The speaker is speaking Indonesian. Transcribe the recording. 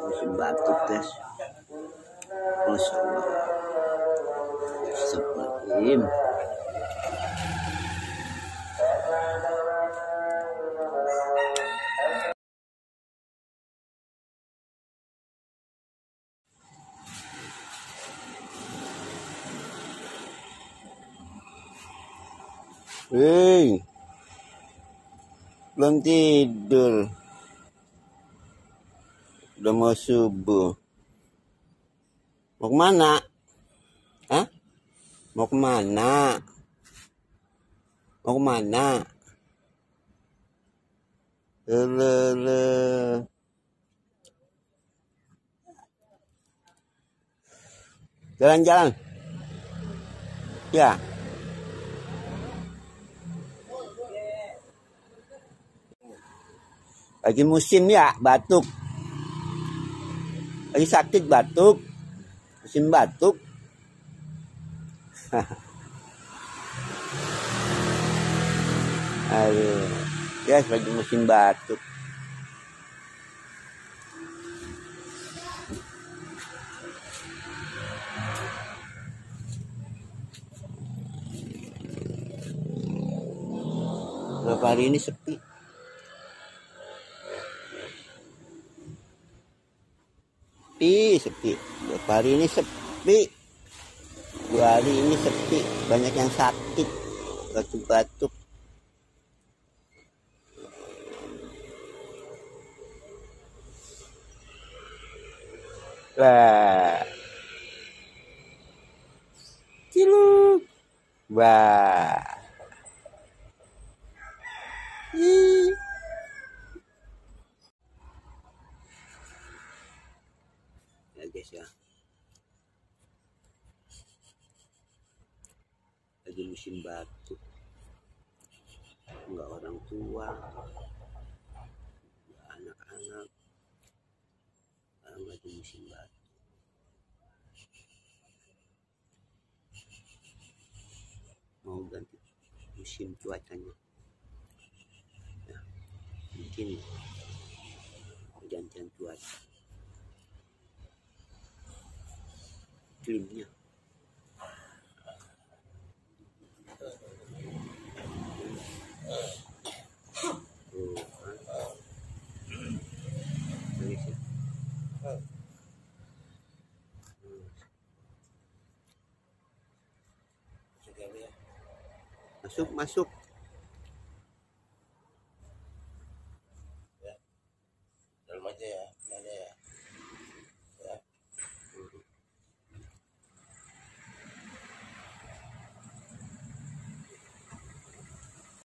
Musim batuk guys. Masya Allah. Astagfirullahaladzim. Hei, belum tidur. Udah mau subuh. Mau kemana? Hah? Mau kemana? Mau kemana? Lele. Jalan-jalan. Ya. Lagi musim ya, batuk. Lagi sakit batuk. Musim batuk. Aduh. Guys, lagi musim batuk. Beberapa hari ini sepi. Sepi. Beberapa hari ini sepi. 2 hari ini sepi. Banyak yang sakit. Batuk-batuk. Wah. Ciluk. Wah. Ya guys ya. Lagi musim batuk. Enggak orang tua. Enggak anak-anak. Sekarang lagi musim batuk. Mau ganti musim cuacanya. Ya, mungkin pergantian cuaca. Iklimnya. Masuk.